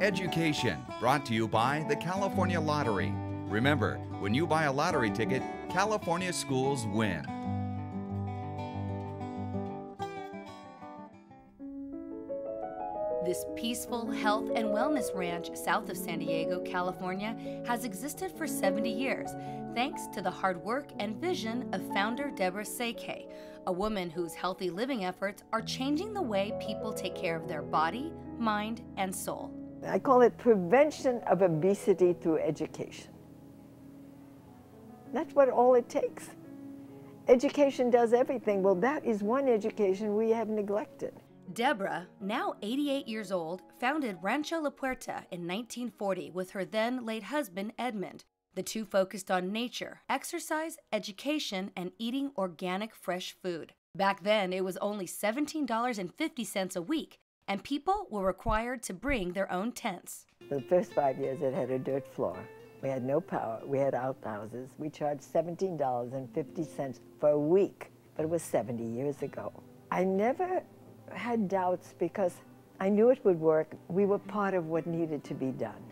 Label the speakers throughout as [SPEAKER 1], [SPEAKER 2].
[SPEAKER 1] Education, brought to you by the California Lottery. Remember, when you buy a lottery ticket, California schools win.
[SPEAKER 2] This peaceful health and wellness ranch south of San Diego, California, has existed for 70 years, thanks to the hard work and vision of founder Deborah Seike, a woman whose healthy living efforts are changing the way people take care of their body, mind, and soul.
[SPEAKER 3] I call it prevention of obesity through education. That's what all it takes. Education does everything. Well, that is one education we have neglected.
[SPEAKER 2] Deborah, now 88 years old, founded Rancho La Puerta in 1940 with her then late husband, Edmund. The two focused on nature, exercise, education, and eating organic fresh food. Back then, it was only $17.50 a week, and people were required to bring their own tents.
[SPEAKER 3] The first 5 years it had a dirt floor. We had no power, we had outhouses. We charged $17.50 for a week, but it was 70 years ago. I never had doubts because I knew it would work. We were part of what needed to be done.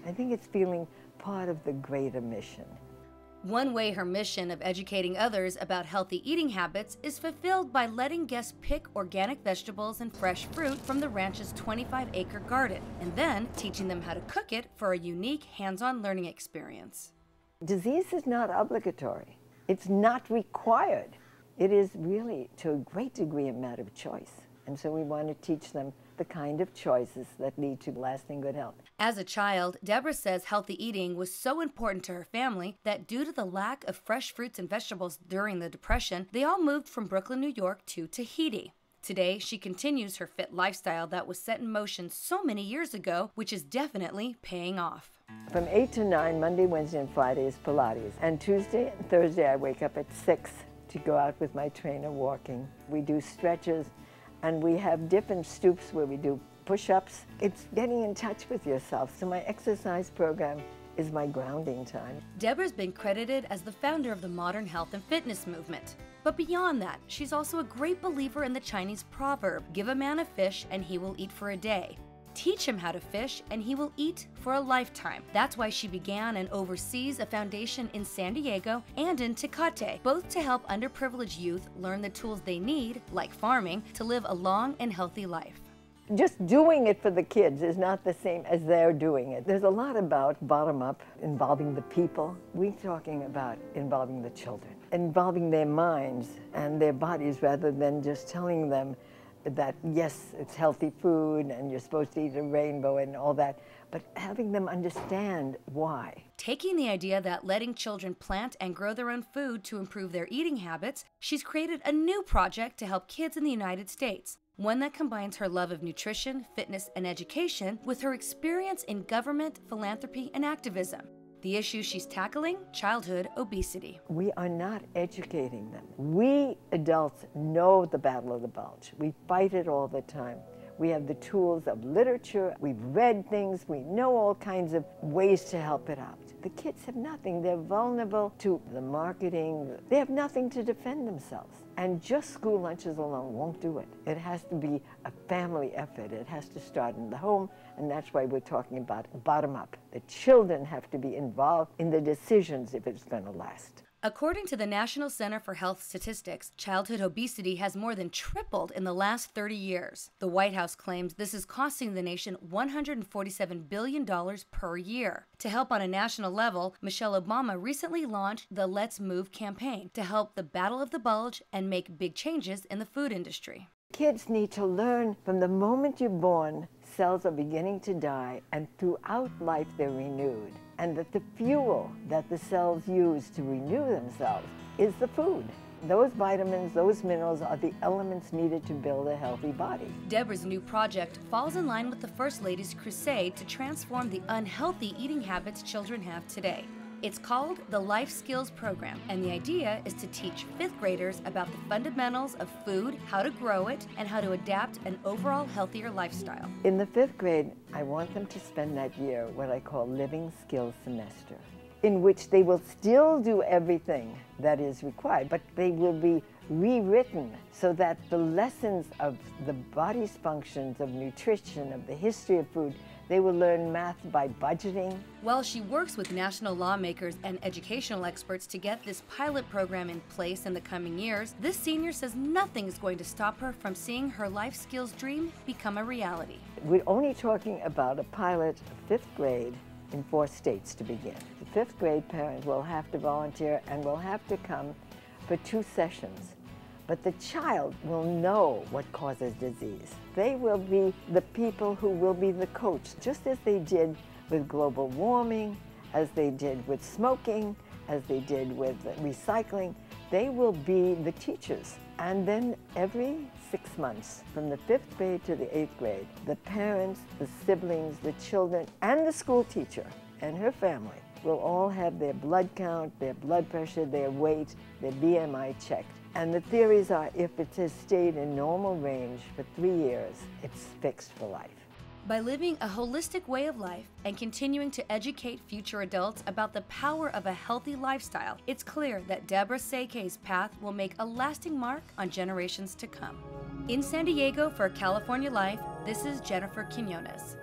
[SPEAKER 3] I think it's feeling part of the greater mission.
[SPEAKER 2] One way her mission of educating others about healthy eating habits is fulfilled by letting guests pick organic vegetables and fresh fruit from the ranch's 25-acre garden, and then teaching them how to cook it for a unique hands-on learning experience.
[SPEAKER 3] Disease is not obligatory. It's not required. It is really, to a great degree, a matter of choice. And so we want to teach them the kind of choices that lead to lasting good health.
[SPEAKER 2] As a child, Deborah says healthy eating was so important to her family that due to the lack of fresh fruits and vegetables during the Depression, they all moved from Brooklyn, New York to Tahiti. Today, she continues her fit lifestyle that was set in motion so many years ago, which is definitely paying off.
[SPEAKER 3] From 8 to 9, Monday, Wednesday, and Friday is Pilates. And Tuesday and Thursday, I wake up at 6 to go out with my trainer walking. We do stretches, and we have different stoops where we do push-ups. It's getting in touch with yourself. So my exercise program is my grounding time.
[SPEAKER 2] Deborah's been credited as the founder of the modern health and fitness movement. But beyond that, she's also a great believer in the Chinese proverb, give a man a fish and he will eat for a day. Teach him how to fish and he will eat for a lifetime. That's why she began and oversees a foundation in San Diego and in Tecate, both to help underprivileged youth learn the tools they need, like farming, to live a long and healthy life.
[SPEAKER 3] Just doing it for the kids is not the same as they're doing it. There's a lot about bottom-up, involving the people. We're talking about involving the children, involving their minds and their bodies rather than just telling them that, yes, it's healthy food and you're supposed to eat a rainbow and all that, but having them understand why.
[SPEAKER 2] Taking the idea that letting children plant and grow their own food to improve their eating habits, she's created a new project to help kids in the United States. One that combines her love of nutrition, fitness, and education with her experience in government, philanthropy, and activism. The issue she's tackling, childhood obesity.
[SPEAKER 3] We are not educating them. We adults know the battle of the bulge. We fight it all the time. We have the tools of literature, we've read things, we know all kinds of ways to help it out. The kids have nothing. They're vulnerable to the marketing. They have nothing to defend themselves. And just school lunches alone won't do it. It has to be a family effort. It has to start in the home, and that's why we're talking about bottom up. The children have to be involved in the decisions if it's going to last.
[SPEAKER 2] According to the National Center for Health Statistics, childhood obesity has more than tripled in the last 30 years. The White House claims this is costing the nation $147 billion per year. To help on a national level, Michelle Obama recently launched the Let's Move campaign to help the battle of the bulge and make big changes in the food industry.
[SPEAKER 3] Kids need to learn from the moment you're born, cells are beginning to die, and throughout life they're renewed. And that the fuel that the cells use to renew themselves is the food. Those vitamins, those minerals are the elements needed to build a healthy body.
[SPEAKER 2] Deborah's new project falls in line with the First Lady's crusade to transform the unhealthy eating habits children have today. It's called the Life Skills Program, and the idea is to teach 5th graders about the fundamentals of food, how to grow it, and how to adapt an overall healthier lifestyle.
[SPEAKER 3] In the 5th grade, I want them to spend that year what I call Living Skills Semester, in which they will still do everything that is required, but they will be rewritten so that the lessons of the body's functions, of nutrition, of the history of food, They will learn math by budgeting.
[SPEAKER 2] While she works with national lawmakers and educational experts to get this pilot program in place in the coming years, this senior says nothing is going to stop her from seeing her life skills dream become a reality.
[SPEAKER 3] We're only talking about a pilot of 5th grade in 4 states to begin. The 5th grade parent will have to volunteer and will have to come for 2 sessions. But the child will know what causes disease. They will be the people who will be the coach, just as they did with global warming, as they did with smoking, as they did with recycling. They will be the teachers. And then every 6 months, from the 5th grade to the 8th grade, the parents, the siblings, the children, and the school teacher and her family will all have their blood count, their blood pressure, their weight, their BMI checked. And the theories are, if it has stayed in normal range for 3 years, it's fixed for life.
[SPEAKER 2] By living a holistic way of life and continuing to educate future adults about the power of a healthy lifestyle, it's clear that Deborah Seike's path will make a lasting mark on generations to come. In San Diego for California Life, this is Jennifer Quinones.